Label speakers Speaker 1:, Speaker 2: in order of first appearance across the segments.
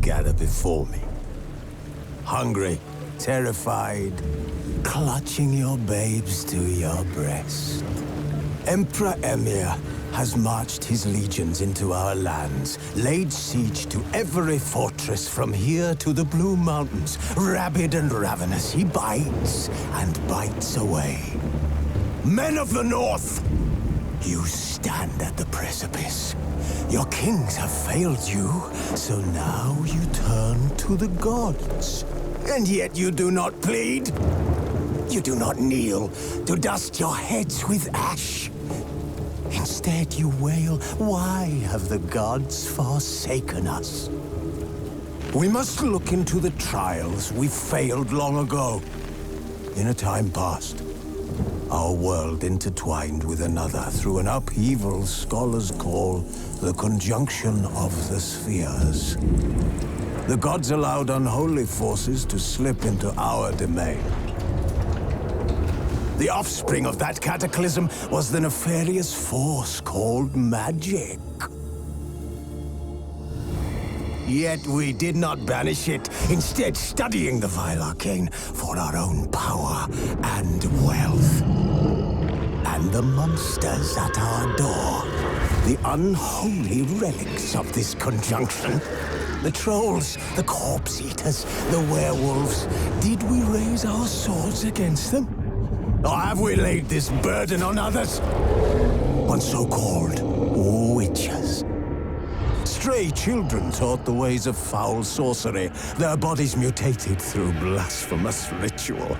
Speaker 1: gather before me. Hungry, terrified, clutching your babes to your breast. Emperor Emir has marched his legions into our lands, laid siege to every fortress from here to the Blue Mountains. Rabid and ravenous, he bites and bites away. Men of the North, you stand at the precipice. Your kings have failed you, so now you turn to the gods. And yet you do not plead. You do not kneel to dust your heads with ash. Instead you wail, why have the gods forsaken us? We must look into the trials we failed long ago. In a time past, our world intertwined with another through an upheaval scholars call the conjunction of the spheres. The gods allowed unholy forces to slip into our domain. The offspring of that cataclysm was the nefarious force called magic. Yet we did not banish it, instead studying the vile arcane for our own power and wealth. And the monsters at our door, the unholy relics of this conjunction. The trolls, the corpse eaters, the werewolves. Did we raise our swords against them? Or have we laid this burden on others? On so-called witches. Stray children taught the ways of foul sorcery, their bodies mutated through blasphemous ritual.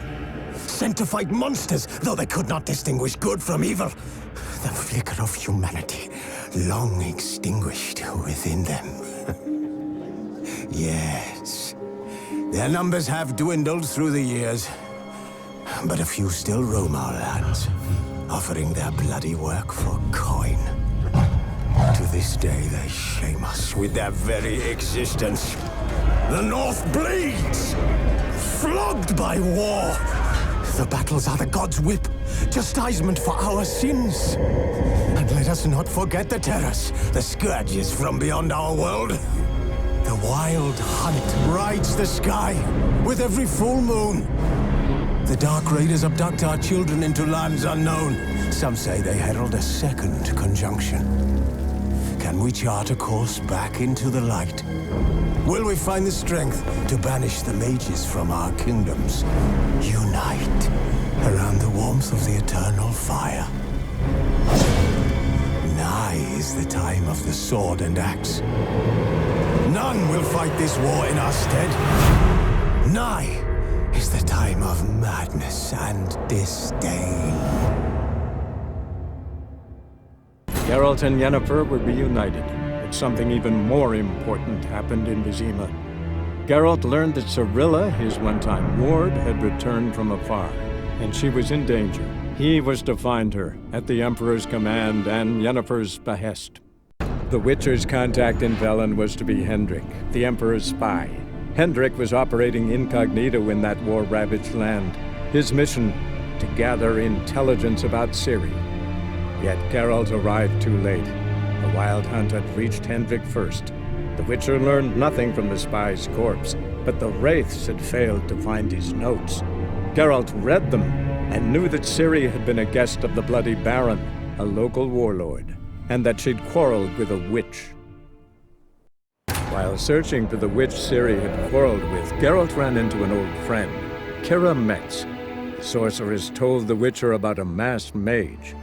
Speaker 1: Sent to fight monsters, though they could not distinguish good from evil. The flicker of humanity, long extinguished within them. Yes, their numbers have dwindled through the years. But a few still roam our lands, offering their bloody work for coin. To this day, they shame us with their very existence. The North bleeds, flogged by war. The battles are the gods' whip, chastisement for our sins. And let us not forget the terrors, the scourges from beyond our world. The wild hunt rides the sky with every full moon. The Dark Raiders abduct our children into lands unknown. Some say they herald a second conjunction. Can we chart a course back into the light? Will we find the strength to banish the mages from our kingdoms? Unite around the warmth of the eternal fire. Nigh is the time of the sword and axe. None will fight this war in our stead. Nigh is the time of madness and disdain.
Speaker 2: Geralt and Yennefer were reunited, but something even more important happened in Vizima. Geralt learned that Cirilla, his one-time ward, had returned from afar, and she was in danger. He was to find her, at the Emperor's command and Yennefer's behest. The Witcher's contact in Velen was to be Hendrik, the Emperor's spy. Hendrik was operating incognito in that war-ravaged land. His mission, to gather intelligence about Ciri. Yet Geralt arrived too late. The Wild Hunt had reached Hendrik first. The Witcher learned nothing from the spy's corpse, but the Wraiths had failed to find his notes. Geralt read them, and knew that Ciri had been a guest of the Bloody Baron, a local warlord, and that she'd quarreled with a witch. While searching for the witch Ciri had quarreled with, Geralt ran into an old friend, Kira Metz. The sorceress told the Witcher about a masked mage.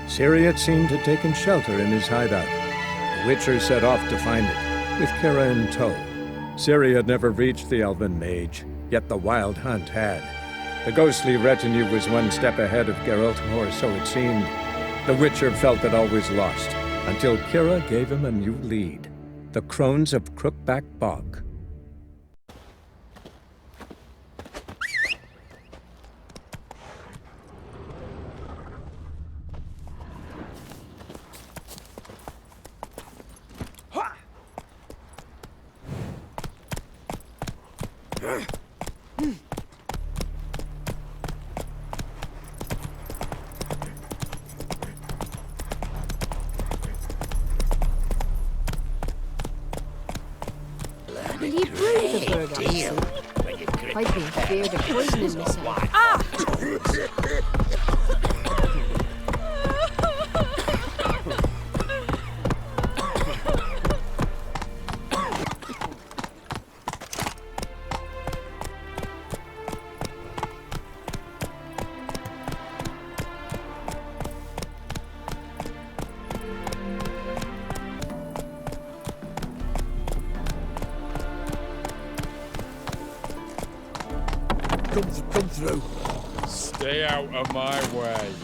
Speaker 2: Ciri had seemed to have taken shelter in his hideout. The Witcher set off to find it, with Kira in tow. Ciri had never reached the elven mage, yet the Wild Hunt had. The ghostly retinue was one step ahead of Geralt, or so it seemed. The Witcher felt that all was lost, until Kira gave him a new lead. The Crones of Crookback Bog.
Speaker 3: bird,
Speaker 4: deal.
Speaker 3: obviously. I've been feared of poisoning myself.
Speaker 1: Come through.
Speaker 5: Stay out of my way.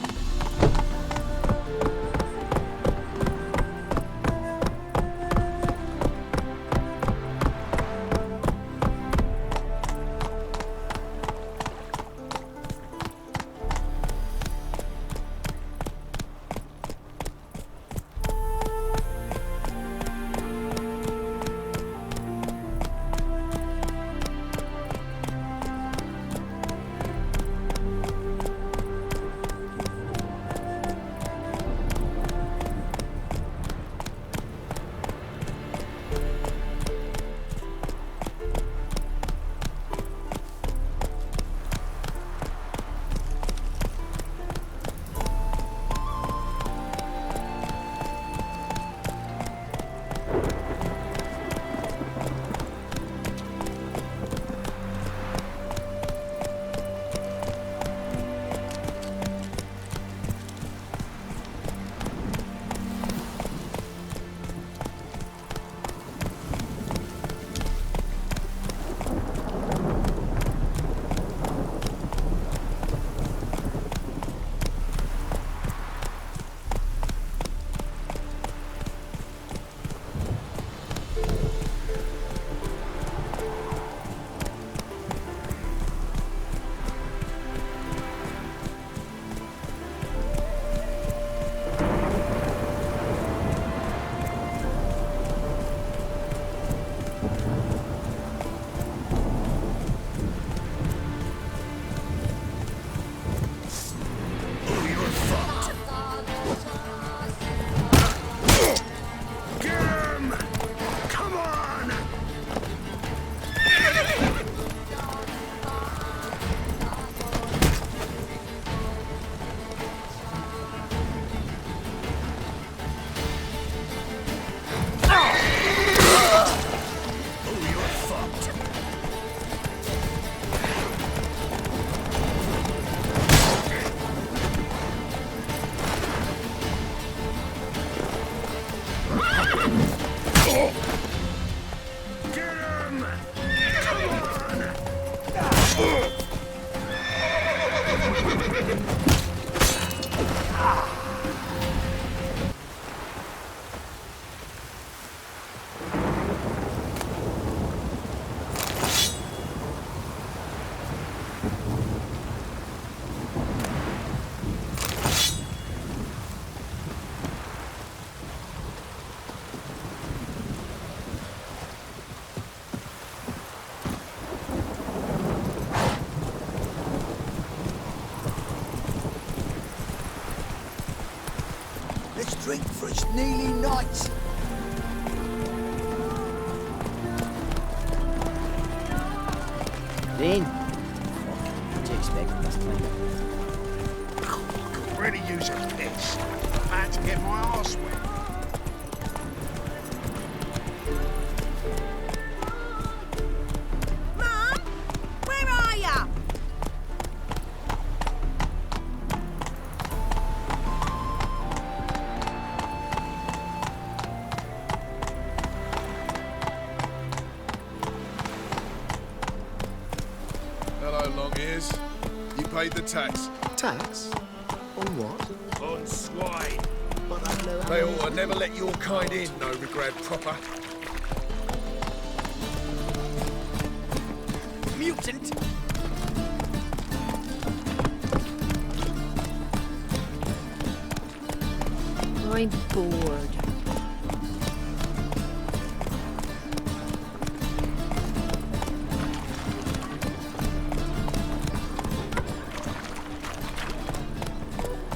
Speaker 1: Drink for its nearly night.
Speaker 6: Lynn? What do you expect from this time?
Speaker 4: I could really use a piss. I had to get my arse wet.
Speaker 7: Mum, where are ya?
Speaker 5: Hello, long ears. You paid the tax.
Speaker 8: Tax? On what?
Speaker 4: On swine.
Speaker 8: But I know how
Speaker 5: They ought to never let your kind in, no regret proper.
Speaker 6: Mutant!
Speaker 3: I'm bored.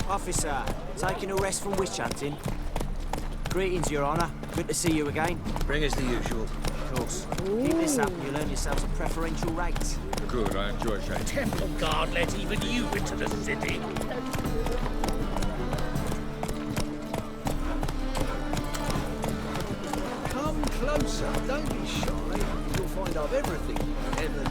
Speaker 6: Officer, taking a rest from witch hunting. Greetings, Your Honour. Good to see you again.
Speaker 4: Bring us the usual.
Speaker 6: course. Keep this up and you'll earn yourselves a preferential rate.
Speaker 5: Good, I enjoy shade.
Speaker 4: Temple Guard let even you into the city.
Speaker 8: Come closer, don't be shy. You'll find I've everything you ever need.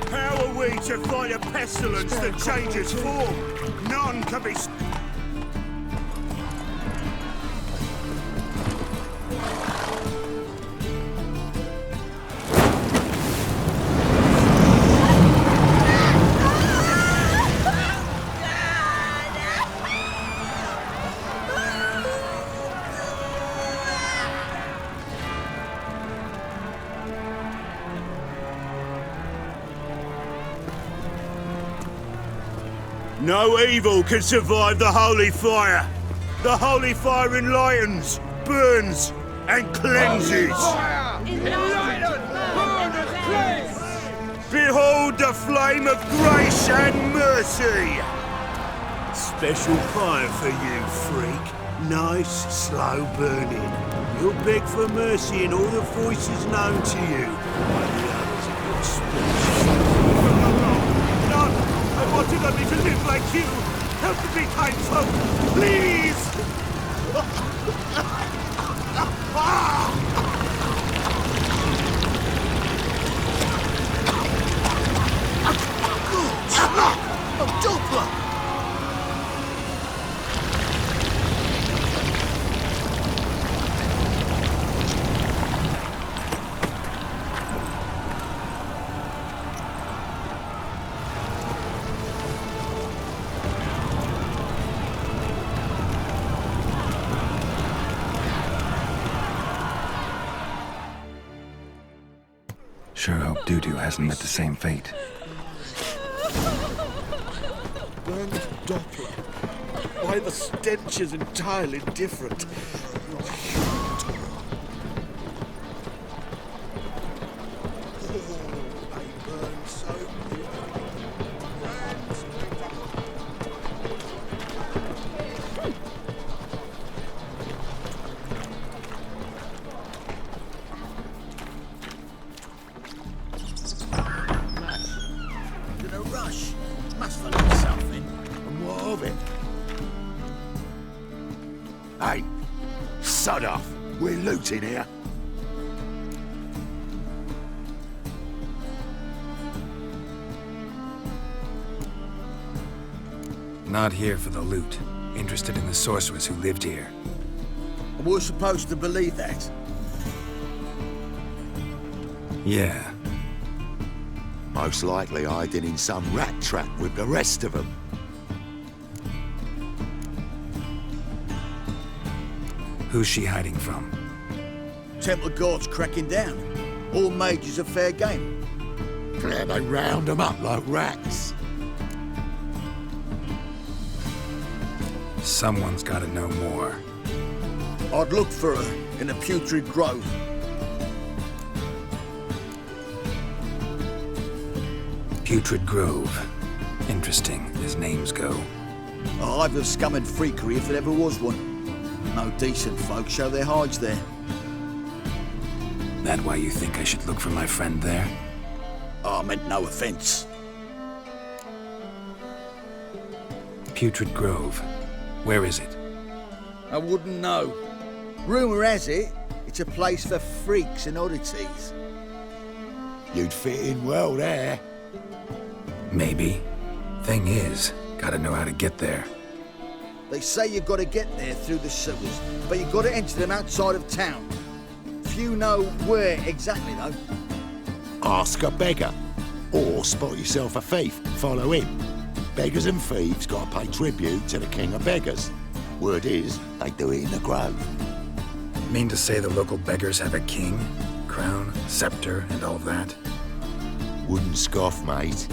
Speaker 4: How are we to fight a pestilence that changes form? None can be... No evil can survive the holy fire. The holy fire enlightens, burns, and cleanses. Behold the flame of grace and mercy. Special fire for you, freak. Nice, slow burning. You'll beg for mercy in all the voices known to you by the others of your species. I wanted only to live like you. Help me, kind folk, please!
Speaker 8: Oh, Doppler!
Speaker 9: Sure hope Dudu hasn't met the same fate.
Speaker 8: Burned Doppler. Why, the stench is entirely different.
Speaker 4: Hey, sod off. We're looting here.
Speaker 9: Not here for the loot. Interested in the sorcerers who lived here.
Speaker 8: We're supposed to believe that.
Speaker 9: Yeah.
Speaker 4: Most likely hiding in some rat trap with the rest of them.
Speaker 9: Who's she hiding from?
Speaker 8: Temple Guard's cracking down. All mages are fair game.
Speaker 4: Yeah, they round them up like rats.
Speaker 9: Someone's gotta know more.
Speaker 8: I'd look for her in the Putrid Grove.
Speaker 9: Putrid Grove. Interesting, as names go.
Speaker 8: A hive of scum and freakery if there ever was one. No decent folk show their hides there.
Speaker 9: That why you think I should look for my friend there?
Speaker 8: Oh, I meant no offense.
Speaker 9: Putrid Grove. Where is it?
Speaker 8: I wouldn't know. Rumour has it, it's a place for freaks and oddities.
Speaker 4: You'd fit in well there.
Speaker 9: Maybe. Thing is, gotta know how to get there.
Speaker 8: They say you've got to get there through the sewers, but you've got to enter them outside of town. Few know where exactly, though.
Speaker 4: Ask a beggar. Or spot yourself a thief, follow him. Beggars and thieves got to pay tribute to the king of beggars. Word is, they do it in the grove.
Speaker 9: Mean to say the local beggars have a king, crown, scepter, and all that?
Speaker 10: Wouldn't scoff, mate.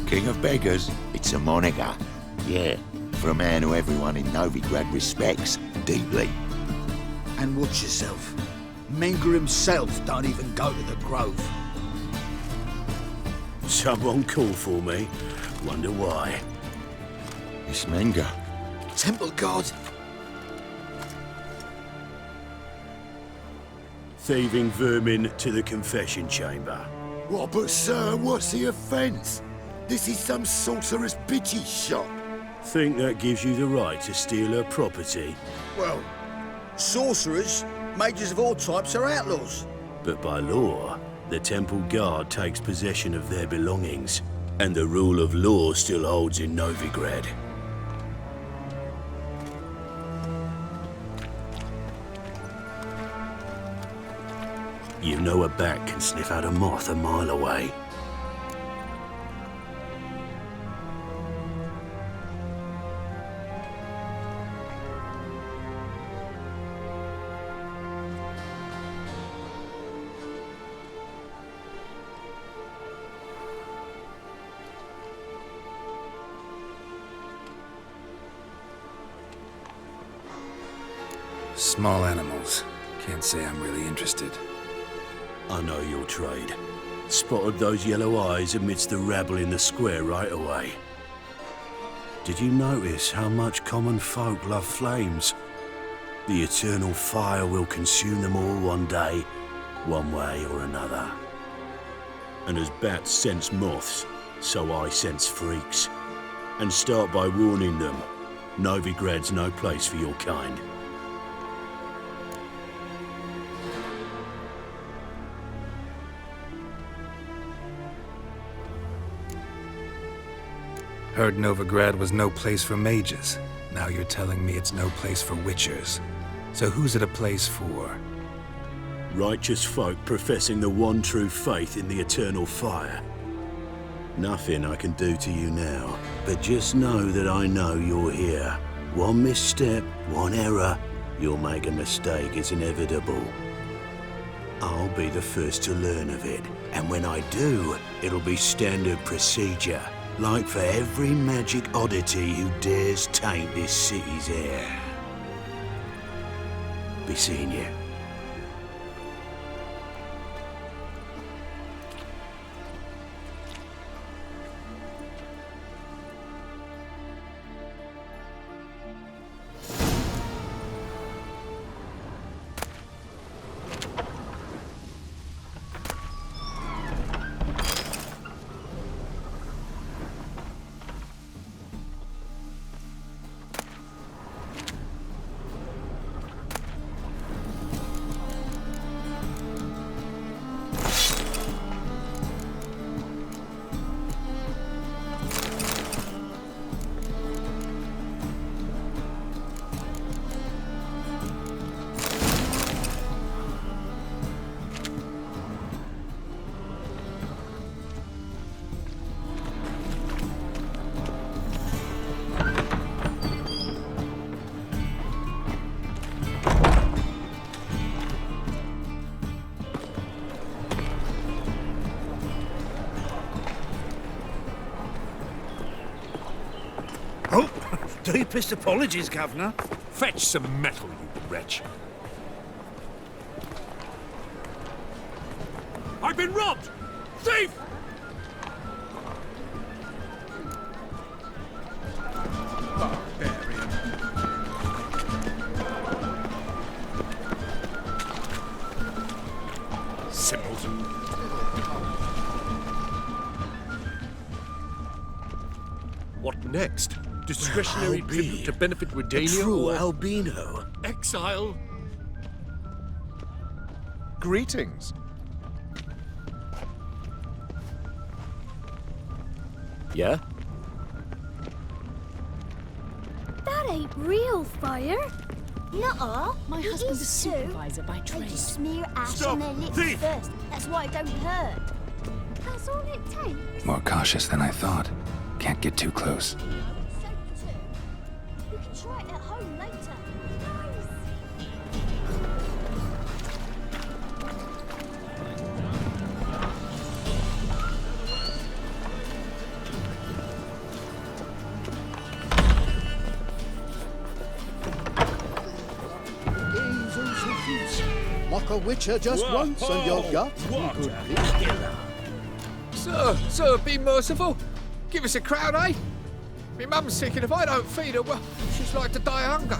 Speaker 10: King of beggars, it's a moniker. Yeah, for a man who everyone in Novigrad respects deeply.
Speaker 8: And watch yourself. Menger himself don't even go to the Grove.
Speaker 4: Someone call for me. Wonder why.
Speaker 10: It's Menger.
Speaker 8: Temple God.
Speaker 4: Thieving vermin to the confession chamber.
Speaker 10: What, but sir, what's the offence? This is some sorcerer's bitchy shop.
Speaker 4: Think that gives you the right to steal her property?
Speaker 8: Well, sorcerers, mages of all types are outlaws.
Speaker 4: But by law, the temple guard takes possession of their belongings, and the rule of law still holds in Novigrad. You know a bat can sniff out a moth a mile away.
Speaker 9: Small animals. Can't say I'm really interested.
Speaker 4: I know your trade. Spotted those yellow eyes amidst the rabble in the square right away. Did you notice how much common folk love flames? The eternal fire will consume them all one day, one way or another. And as bats sense moths, so I sense freaks. And start by warning them, Novigrad's no place for your kind.
Speaker 9: Heard Novigrad was no place for mages. Now you're telling me it's no place for witchers. So who's it a place for?
Speaker 4: Righteous folk professing the one true faith in the eternal fire. Nothing I can do to you now, but just know that I know you're here. One misstep, one error, you'll make a mistake, it's inevitable. I'll be the first to learn of it, and when I do, it'll be standard procedure. Like for every magic oddity who dares taint this city's air. Be seeing you.
Speaker 11: Deepest apologies, Governor.
Speaker 12: Fetch some metal, you wretch. I've been robbed! Thief! Barbarian. Simpleton. What next? Discretionary tribute to benefit Redania?
Speaker 4: A true
Speaker 12: or
Speaker 4: albino.
Speaker 12: exile?
Speaker 5: Greetings.
Speaker 2: Yeah?
Speaker 7: That ain't real fire. Nuh-uh.
Speaker 3: My
Speaker 7: It
Speaker 3: husband's a
Speaker 7: is
Speaker 3: supervisor by
Speaker 7: They
Speaker 3: trade.
Speaker 7: just smear ash
Speaker 12: Stop!
Speaker 7: on their lips
Speaker 12: Thief!
Speaker 7: first. That's why it don't hurt. That's all it takes.
Speaker 9: More cautious than I thought. Can't get too close.
Speaker 7: Safe too. You can try it at home later. Nice.
Speaker 11: Lock a witcher just once and you're got good people.
Speaker 13: Sir, be merciful. Give us a crown, eh? My mum's sick, and if I don't feed her, well, she's like to die of hunger.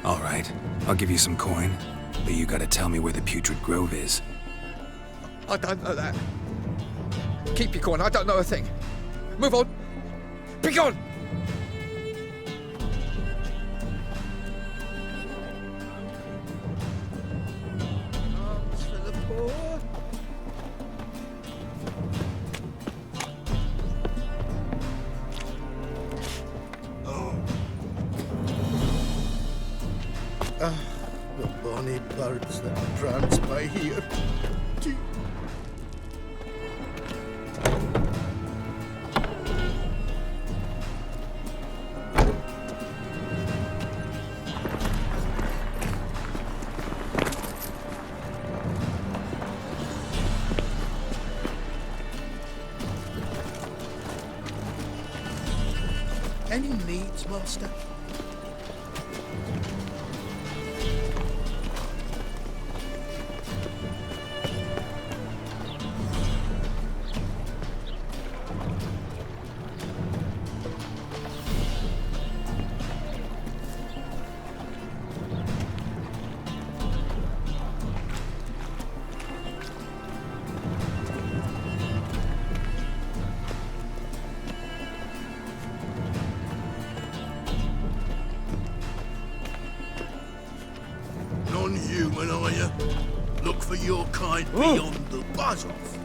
Speaker 9: All right, I'll give you some coin, but you gotta tell me where the Putrid Grove is.
Speaker 13: I don't know that. Keep your coin, I don't know a thing. Move on. Be gone! Arms for the poor.
Speaker 11: The bonny birds that prance by here. Any needs, master?
Speaker 4: Non-human, are you? Look for your kind beyond the buzz-off.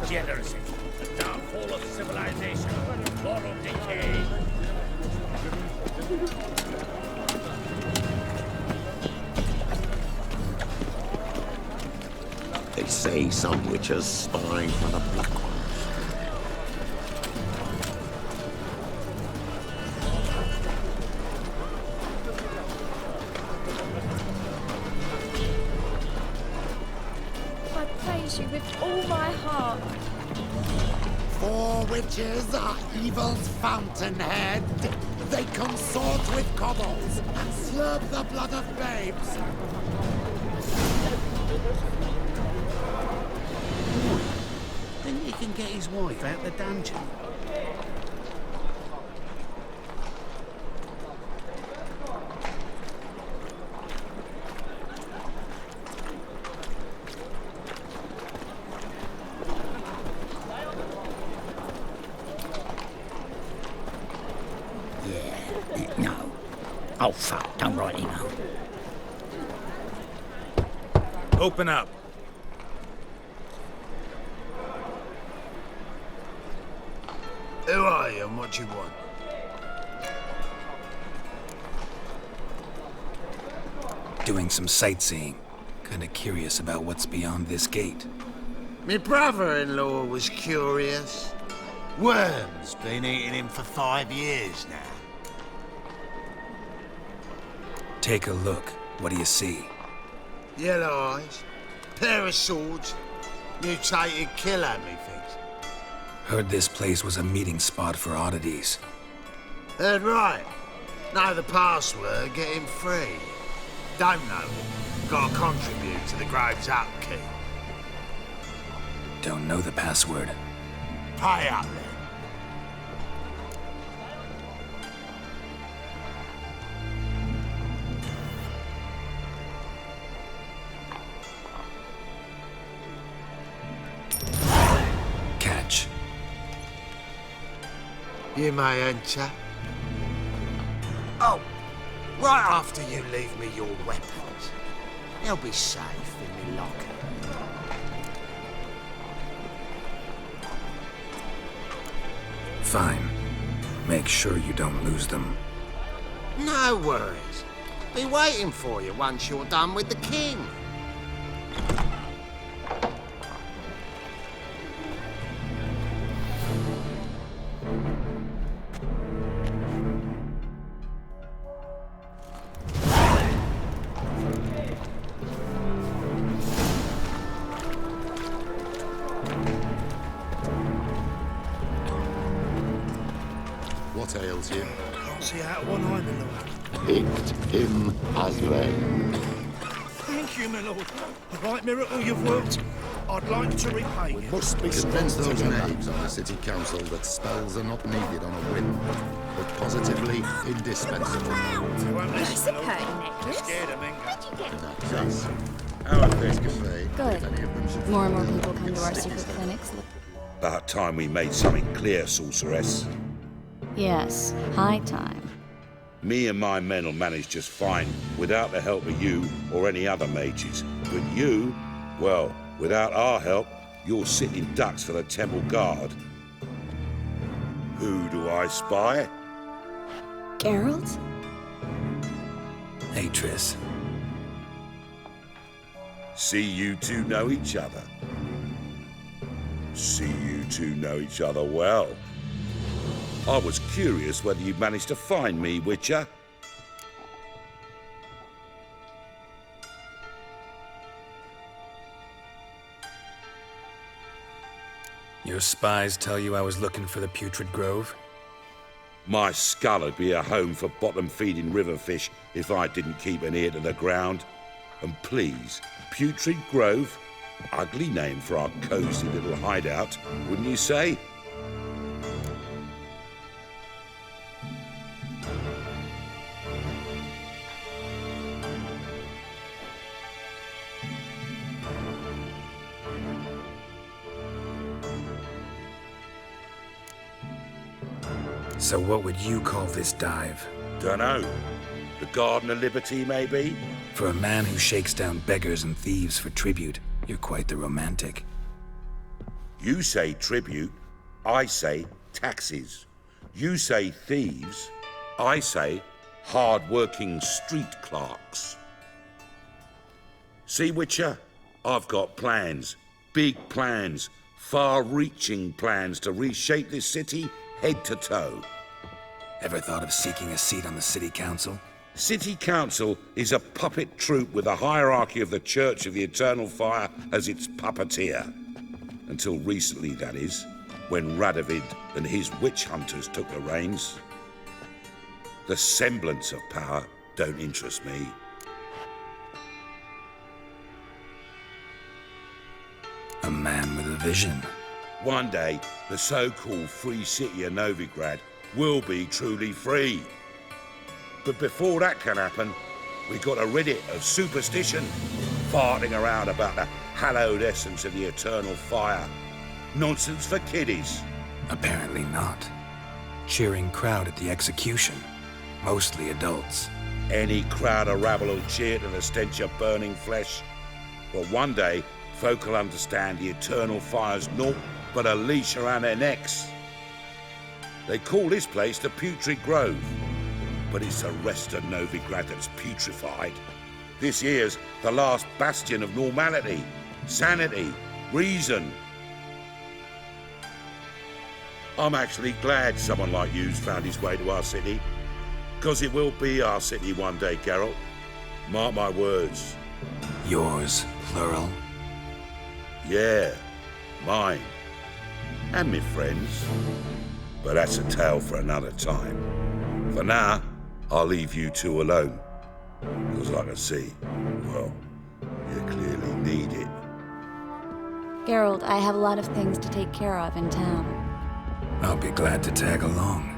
Speaker 14: Degeneracy, the downfall of civilization, moral decay.
Speaker 10: They say some witches spy for the Black One.
Speaker 7: I praise you with all my heart.
Speaker 15: For witches are evil's fountainhead. They consort with kobolds and slurp the blood of babes.
Speaker 11: Think he can get his wife out the dungeon?
Speaker 6: No. Oh, fuck. Don't write email.
Speaker 9: Open up.
Speaker 4: Who are you and what do you want?
Speaker 9: Doing some sightseeing. Kinda curious about what's beyond this gate.
Speaker 4: Me brother-in-law was curious. Worms been eating him for 5 years now.
Speaker 9: Take a look. What do you see?
Speaker 4: Yellow eyes, pair of swords, mutated killer, methinks.
Speaker 9: Heard this place was a meeting spot for oddities.
Speaker 4: Heard right. Know the password, get him free. Don't know. Gotta contribute to the Grove's upkeep.
Speaker 9: Don't know the password.
Speaker 4: Pay up then.
Speaker 9: Catch.
Speaker 4: You may enter. Oh, right after you leave me your weapons. They'll be safe in my locker.
Speaker 9: Fine. Make sure you don't lose them.
Speaker 15: No worries. Be waiting for you once you're done with the king.
Speaker 11: What ails you?
Speaker 4: Can't see out of one eye, my lord.
Speaker 10: Picked him as well.
Speaker 4: Thank you, my lord. A right miracle you've worked. I'd like to repay you.
Speaker 11: Must be convince those knaves on the city council that spells are not needed on a whim, but positively indispensable.
Speaker 3: That's a pretty necklace.
Speaker 4: Scared of Mingo.
Speaker 11: In that case, our best cafe, if any of them should
Speaker 3: More and more
Speaker 11: fall
Speaker 3: people come to our
Speaker 11: stick
Speaker 3: secret
Speaker 11: as
Speaker 3: clinics.
Speaker 16: About time we made something clear, sorceress.
Speaker 3: Yes, high time.
Speaker 16: Me and my men will manage just fine without the help of you or any other mages. But you, well, without our help, you're sitting ducks for the temple guard. Who do I spy?
Speaker 3: Geralt?
Speaker 9: Hey, Triss.
Speaker 16: See you two know each other. See you two know each other well. I was curious whether you'd managed to find me, Witcher.
Speaker 9: Your spies tell you I was looking for the Putrid Grove?
Speaker 16: My skull would be a home for bottom-feeding river fish if I didn't keep an ear to the ground. And please, Putrid Grove? Ugly name for our cosy little hideout, wouldn't you say?
Speaker 9: So what would you call this dive?
Speaker 16: Dunno. The Garden of Liberty, maybe?
Speaker 9: For a man who shakes down beggars and thieves for tribute, you're quite the romantic.
Speaker 16: You say tribute, I say taxes. You say thieves, I say hard-working street clerks. See, Witcher? I've got plans. Big plans. Far-reaching plans to reshape this city head to toe.
Speaker 9: Ever thought of seeking a seat on the city council?
Speaker 16: City council is a puppet troupe with the hierarchy of the Church of the Eternal Fire as its puppeteer. Until recently, that is, when Radovid and his witch hunters took the reins. The semblance of power don't interest me.
Speaker 9: A man with a vision.
Speaker 16: One day, the so-called free city of Novigrad will be truly free. But before that can happen, we got to rid it of superstition, farting around about the hallowed essence of the eternal fire. Nonsense for kiddies.
Speaker 9: Apparently not. Cheering crowd at the execution. Mostly adults.
Speaker 16: Any crowd of rabble will cheer to the stench of burning flesh. But one day, folk will understand the eternal fire's naught but a leash around their necks. They call this place the Putrid Grove, but it's the rest of Novigrad that's putrefied. This here's the last bastion of normality, sanity, reason. I'm actually glad someone like you's found his way to our city, because it will be our city one day, Geralt. Mark my words.
Speaker 9: Yours, plural?
Speaker 16: Yeah, mine. And me friends. But that's a tale for another time. For now, I'll leave you two alone. Because I can see, well, you clearly need it.
Speaker 3: Geralt, I have a lot of things to take care of in town.
Speaker 9: I'll be glad to tag along.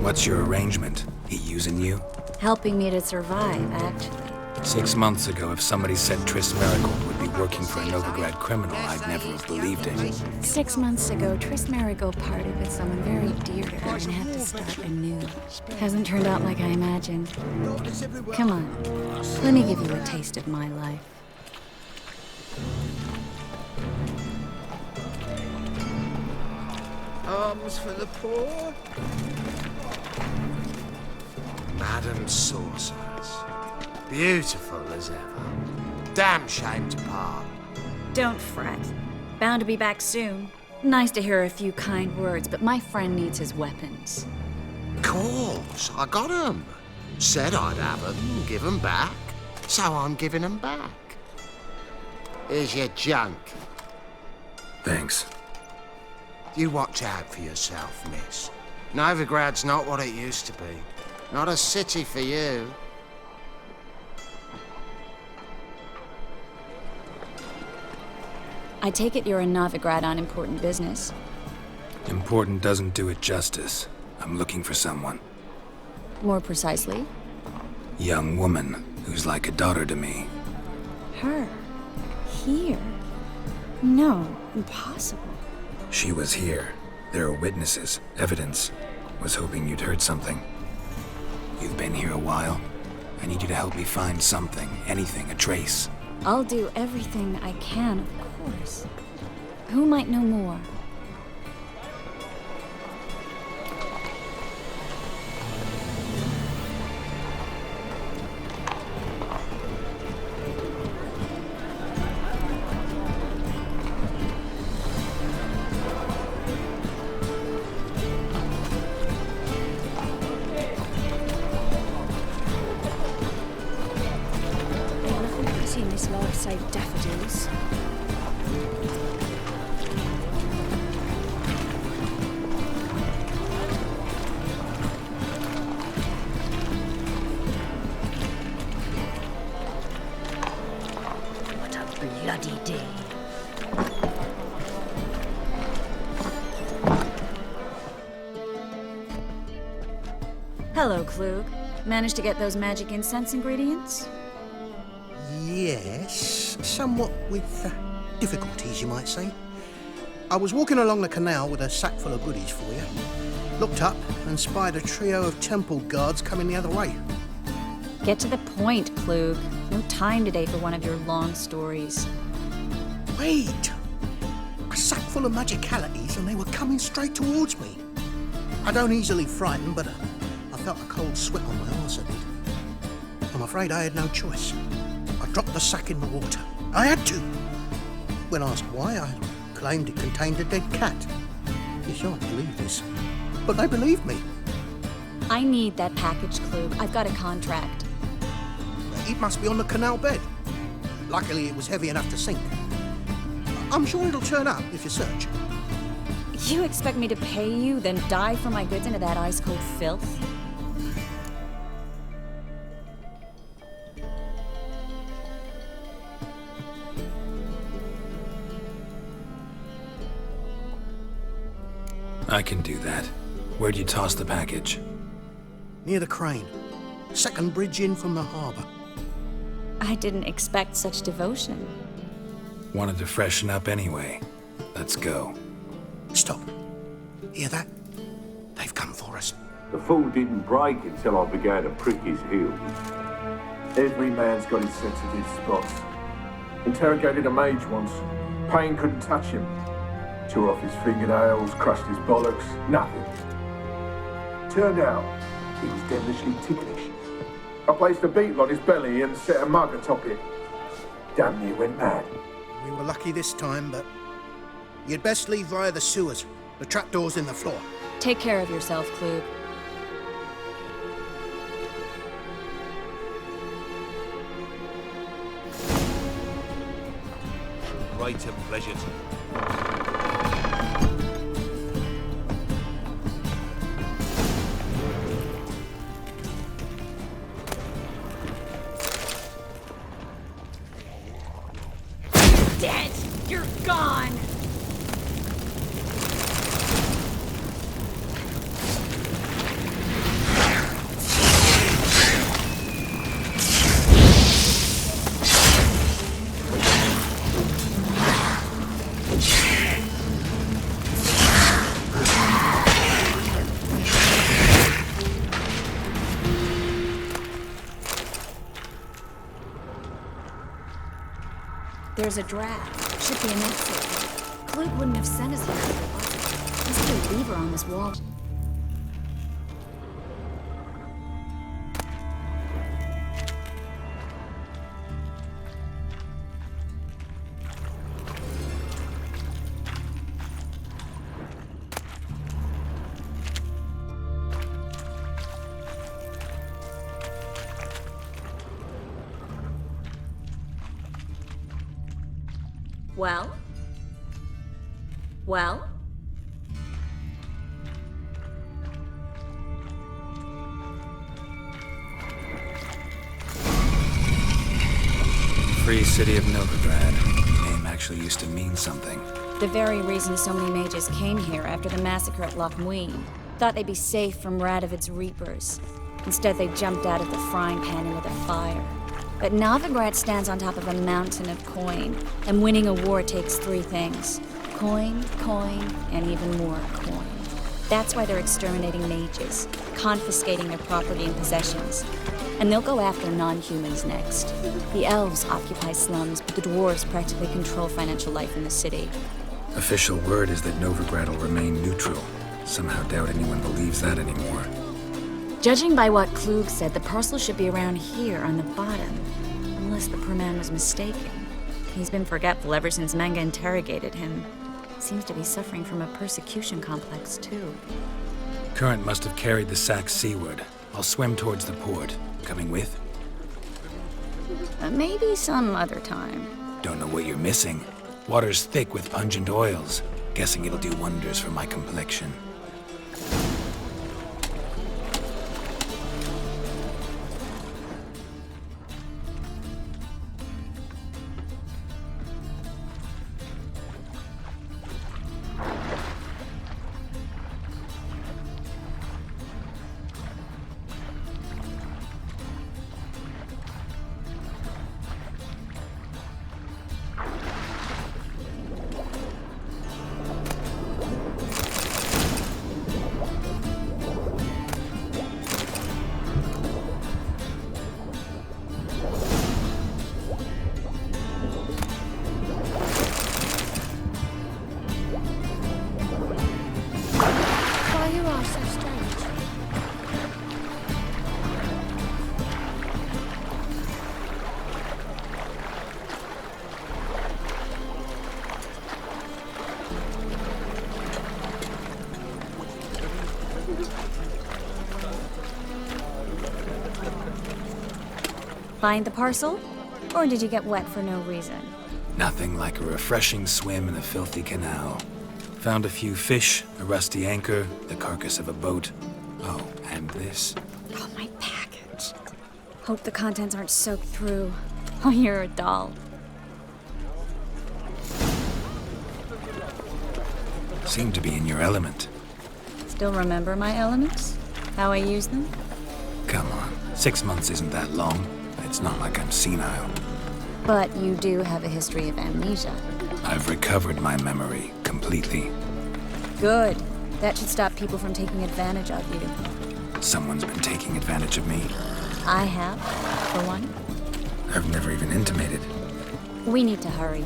Speaker 9: What's your arrangement? He using you?
Speaker 3: Helping me to survive, actually.
Speaker 9: 6 months ago, if somebody said Triss Merigold would be working for a Novigrad criminal, I'd never have believed it.
Speaker 3: 6 months ago, Tris Marigold parted with someone very dear to her and had to start anew. Hasn't turned out like I imagined. Come on, let me give you a taste of my life.
Speaker 13: Alms for the poor?
Speaker 17: Madam Sorceress. Beautiful as ever. Damn shame to part.
Speaker 3: Don't fret. Bound to be back soon. Nice to hear a few kind words, but my friend needs his weapons.
Speaker 17: Course, I got 'em. Said I'd have 'em and give 'em back. So I'm giving 'em back. Here's your junk.
Speaker 9: Thanks.
Speaker 17: You watch out for yourself, miss. Novigrad's not what it used to be. Not a city for you.
Speaker 3: I take it you're in Novigrad on important business.
Speaker 9: Important doesn't do it justice. I'm looking for someone.
Speaker 3: More precisely?
Speaker 9: Young woman who's like a daughter to me.
Speaker 3: Her? Here? No, impossible.
Speaker 9: She was here. There are witnesses, evidence. Was hoping you'd heard something. You've been here a while. I need you to help me find something, anything, a trace.
Speaker 3: I'll do everything I can, of course. Who might know more? In this life save daffodils.
Speaker 7: What a bloody day.
Speaker 3: Hello, Klug. Managed to get those magic incense ingredients?
Speaker 18: Yes, somewhat with difficulties, you might say. I was walking along the canal with a sack full of goodies for you. Looked up and spied a trio of temple guards coming the other way.
Speaker 3: Get to the point, Klug. No time today for one of your long stories.
Speaker 18: Wait! A sack full of magicalities and they were coming straight towards me. I don't easily frighten, but I felt a cold sweat on my arse, I did. I'm afraid I had no choice. I dropped the sack in the water. I had to. When asked why, I claimed it contained a dead cat. You shan't believe this, but they believed me.
Speaker 3: I need that package, Klug. I've got a contract.
Speaker 18: It must be on the canal bed. Luckily, it was heavy enough to sink. I'm sure it'll turn up if you search.
Speaker 3: You expect me to pay you, then dive for my goods into that ice-cold filth?
Speaker 9: I can do that. Where'd you toss the package?
Speaker 18: Near the crane. Second bridge in from the harbour.
Speaker 3: I didn't expect such devotion.
Speaker 9: Wanted to freshen up anyway. Let's go.
Speaker 18: Stop. Hear that? They've come for us.
Speaker 19: The fool didn't break until I began to prick his heels. Every man's got his sensitive spots. Interrogated a mage once. Pain couldn't touch him. Tore off his fingernails, crushed his bollocks, nothing. Turned out, he was devilishly ticklish. I placed a beetle on his belly and set a mug atop it. Damn near went mad.
Speaker 18: We were lucky this time, but you'd best leave via the sewers. The trapdoor's in the floor.
Speaker 3: Take care of yourself, Klug.
Speaker 16: Greater pleasure to
Speaker 7: Dead! You're gone!
Speaker 3: There's a draft. Should be an exit. Klug wouldn't have sent us here if there wasn't. Must be a lever on this wall. Well? Well?
Speaker 9: Free City of Novigrad. Name actually used to mean something.
Speaker 3: The very reason so many mages came here after the massacre at Loch Muin. Thought they'd be safe from Radovid's reapers. Instead, they jumped out of the frying pan into the fire. But Novigrad stands on top of a mountain of coin, and winning a war takes three things. Coin, coin, and even more coin. That's why they're exterminating mages, confiscating their property and possessions. And they'll go after non-humans next. The elves occupy slums, but the dwarves practically control financial life in the city.
Speaker 9: Official word is that Novigrad will remain neutral. Somehow doubt anyone believes that anymore.
Speaker 3: Judging by what Klug said, the parcel should be around here on the bottom. Unless the poor man was mistaken. He's been forgetful ever since Manga interrogated him. Seems to be suffering from a persecution complex, too.
Speaker 9: Current must have carried the sack seaward. I'll swim towards the port. Coming with?
Speaker 3: Maybe some other time.
Speaker 9: Don't know what you're missing. Water's thick with pungent oils. Guessing it'll do wonders for my complexion.
Speaker 3: Find the parcel? Or did you get wet for no reason?
Speaker 9: Nothing like a refreshing swim in a filthy canal. Found a few fish, a rusty anchor, the carcass of a boat. Oh, and this.
Speaker 3: Oh, my package. Hope the contents aren't soaked through. Oh, you're a doll.
Speaker 9: Seem to be in your element.
Speaker 3: Still remember my elements? How I use them?
Speaker 9: Come on, 6 months isn't that long. It's not like I'm senile.
Speaker 3: But you do have a history of amnesia.
Speaker 9: I've recovered my memory completely.
Speaker 3: Good. That should stop people from taking advantage of you.
Speaker 9: Someone's been taking advantage of me.
Speaker 3: I have, for one.
Speaker 9: I've never even intimated.
Speaker 3: We need to hurry.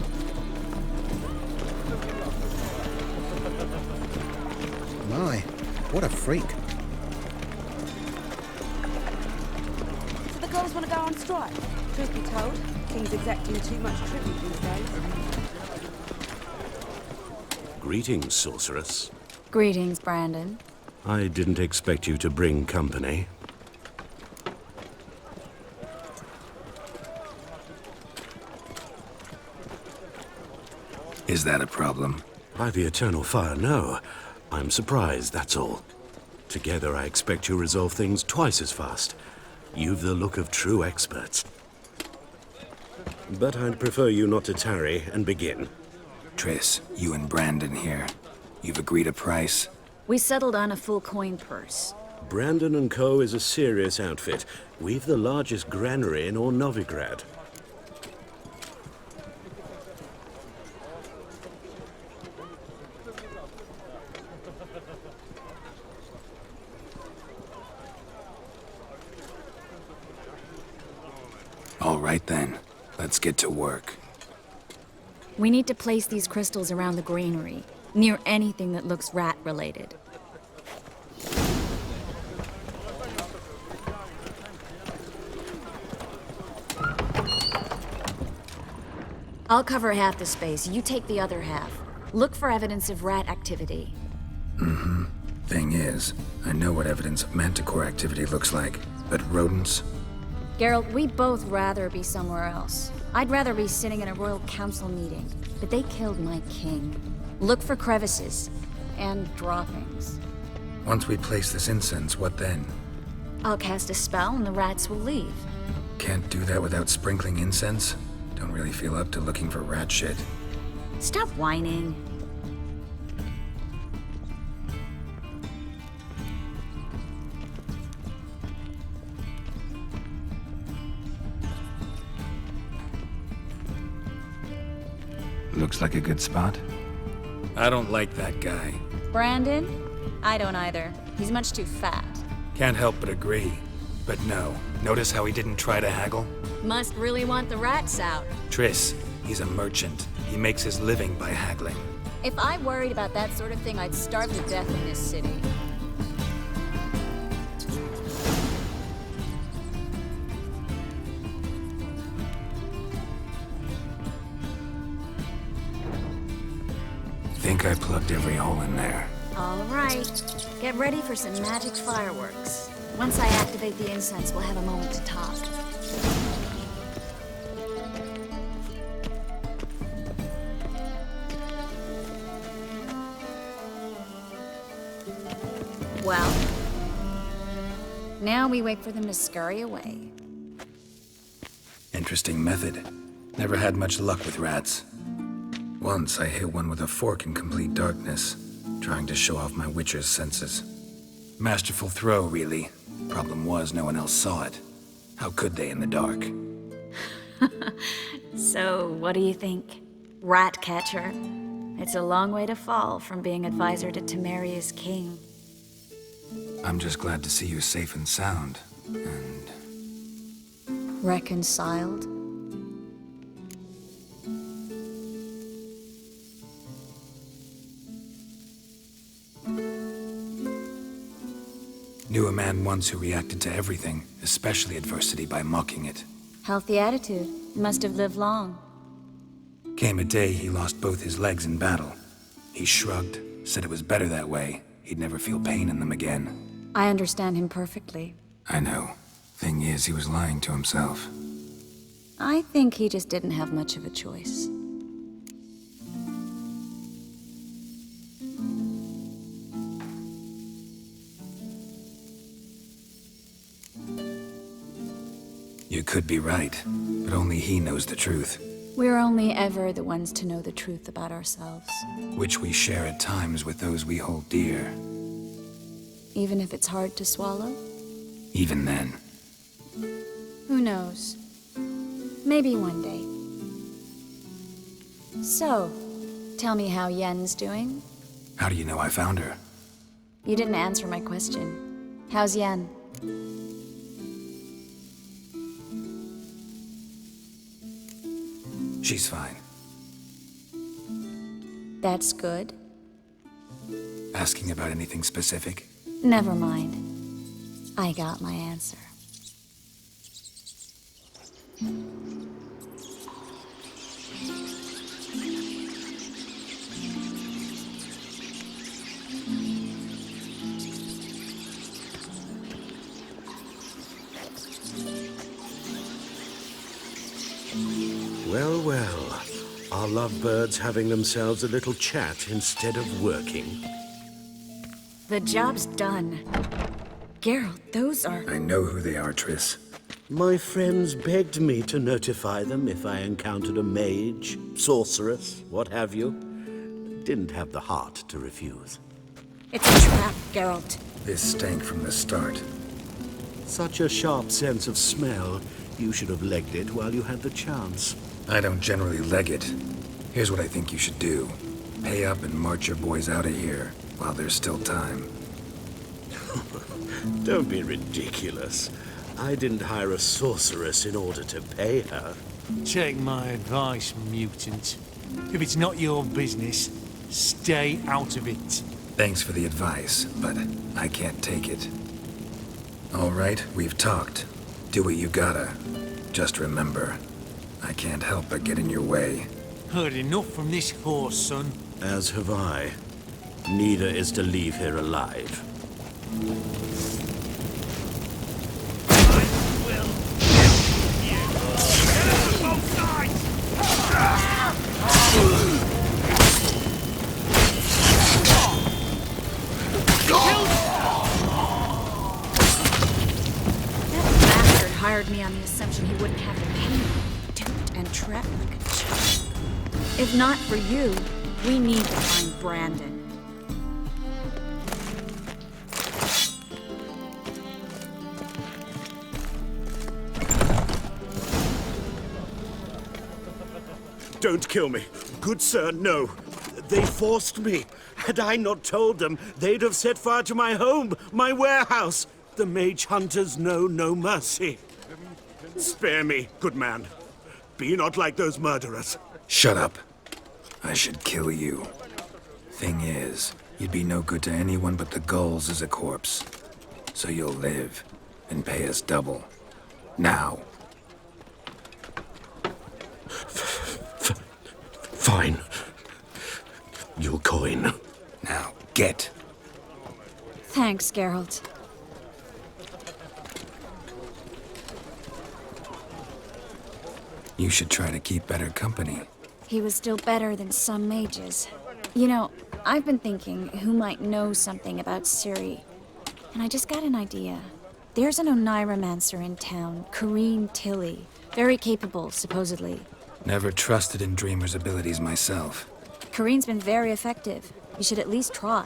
Speaker 18: My, what a freak.
Speaker 20: So the girls want to go on strike? Truth be told, King's exacting too much tribute these days.
Speaker 21: Greetings, sorceress.
Speaker 3: Greetings, Brandon.
Speaker 21: I didn't expect you to bring company.
Speaker 9: Is that a problem?
Speaker 21: By the eternal fire, no. I'm surprised, that's all. Together, I expect you resolve things twice as fast. You've the look of true experts. But I'd prefer you not to tarry and begin.
Speaker 9: Triss, you and Brandon here. You've agreed a price?
Speaker 3: We settled on a full coin purse.
Speaker 21: Brandon & Co. is a serious outfit. We've the largest granary in all Novigrad.
Speaker 9: All right then, let's get to work.
Speaker 3: We need to place these crystals around the granary, near anything that looks rat-related. I'll cover half the space, you take the other half. Look for evidence of rat activity.
Speaker 9: Mm-hmm. Thing is, I know what evidence of manticore activity looks like, but rodents?
Speaker 3: Geralt, we'd both rather be somewhere else. I'd rather be sitting in a royal council meeting, but they killed my king. Look for crevices and droppings.
Speaker 9: Once we place this incense, what then?
Speaker 3: I'll cast a spell and the rats will leave.
Speaker 9: Can't do that without sprinkling incense? Don't really feel up to looking for rat shit.
Speaker 3: Stop whining.
Speaker 9: Looks like a good spot. I don't like that guy.
Speaker 3: Brandon? I don't either. He's much too fat.
Speaker 9: Can't help but agree. But no, notice how he didn't try to haggle?
Speaker 3: Must really want the rats out.
Speaker 9: Triss, he's a merchant. He makes his living by haggling.
Speaker 3: If I worried about that sort of thing, I'd starve to death in this city.
Speaker 9: Think I plugged every hole in there.
Speaker 3: All right. Get ready for some magic fireworks. Once I activate the incense, we'll have a moment to talk. Well, now we wait for them to scurry away.
Speaker 9: Interesting method. Never had much luck with rats. Once I hit one with a fork in complete darkness, trying to show off my witcher's senses. Masterful throw, really. Problem was, no one else saw it. How could they in the dark?
Speaker 3: So, what do you think? Rat catcher? It's a long way to fall from being advisor to Temeria's king.
Speaker 9: I'm just glad to see you safe and sound, and...
Speaker 3: Reconciled?
Speaker 9: Knew a man once who reacted to everything, especially adversity, by mocking it.
Speaker 3: Healthy attitude. Must have lived long.
Speaker 9: Came a day he lost both his legs in battle. He shrugged, said it was better that way. He'd never feel pain in them again.
Speaker 3: I understand him perfectly.
Speaker 9: I know. Thing is, he was lying to himself.
Speaker 3: I think he just didn't have much of a choice.
Speaker 9: You could be right, but only he knows the truth.
Speaker 3: We're only ever the ones to know the truth about ourselves.
Speaker 9: Which we share at times with those we hold dear.
Speaker 3: Even if it's hard to swallow?
Speaker 9: Even then.
Speaker 3: Who knows? Maybe one day. So, tell me how Yen's doing?
Speaker 9: How do you know I found her?
Speaker 3: You didn't answer my question. How's Yen?
Speaker 9: She's fine.
Speaker 3: That's good.
Speaker 9: Asking about anything specific?
Speaker 3: Never mind. I got my answer.
Speaker 21: Well, well. Are lovebirds having themselves a little chat instead of working?
Speaker 3: The job's done. Geralt, those are...
Speaker 9: I know who they are, Triss.
Speaker 21: My friends begged me to notify them if I encountered a mage, sorceress, what have you. Didn't have the heart to refuse.
Speaker 3: It's a trap, Geralt.
Speaker 9: This stank from the start.
Speaker 21: Such a sharp sense of smell. You should have legged it while you had the chance.
Speaker 9: I don't generally leg it. Here's what I think you should do. Pay up and march your boys out of here while there's still time.
Speaker 21: Don't be ridiculous. I didn't hire a sorceress in order to pay her.
Speaker 1: Take my advice, mutant. If it's not your business, stay out of it.
Speaker 9: Thanks for the advice, but I can't take it. All right, we've talked. Do what you gotta. Just remember, I can't help but get in your way.
Speaker 1: Heard enough from this horse, son.
Speaker 21: As have I. Neither is to leave here alive.
Speaker 3: Hired me on the assumption he wouldn't have to pay me. Duped and trapped like a child. If not for you, we need to find Brandon.
Speaker 4: Don't kill me. Good sir, no. They forced me. Had I not told them, they'd have set fire to my home, my warehouse. The mage hunters know no mercy. Spare me, good man. Be not like those murderers.
Speaker 9: Shut up. I should kill you. Thing is, you'd be no good to anyone but the gulls as a corpse. So you'll live and pay us double. Now.
Speaker 21: Fine. Your coin.
Speaker 9: Now, get.
Speaker 3: Thanks, Geralt.
Speaker 9: You should try to keep better company.
Speaker 3: He was still better than some mages. You know, I've been thinking who might know something about Ciri. And I just got an idea. There's an Oneiromancer in town, Corrine Tilly. Very capable, supposedly.
Speaker 9: Never trusted in Dreamer's abilities myself.
Speaker 3: Corrine's been very effective. You should at least try.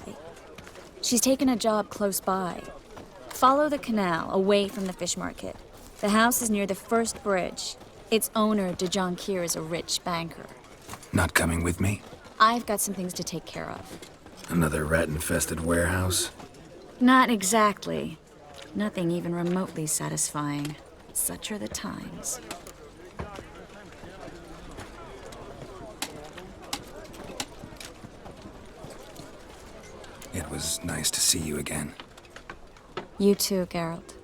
Speaker 3: She's taken a job close by. Follow the canal, away from the fish market. The house is near the first bridge. Its owner, de Jonquier, is a rich banker.
Speaker 9: Not coming with me?
Speaker 3: I've got some things to take care of.
Speaker 9: Another rat-infested warehouse?
Speaker 3: Not exactly. Nothing even remotely satisfying. Such are the times.
Speaker 9: It was nice to see you again.
Speaker 3: You too, Geralt.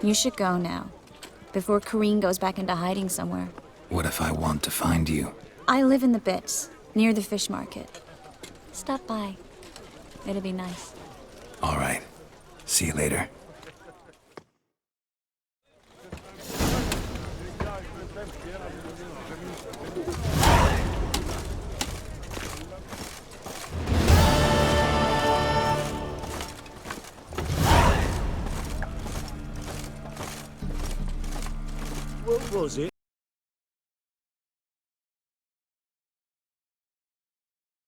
Speaker 3: You should go now. Before Corrine goes back into hiding somewhere.
Speaker 9: What if I want to find you?
Speaker 3: I live in the Bits, near the fish market. Stop by. It'll be nice.
Speaker 9: All right. See you later.
Speaker 4: What was it?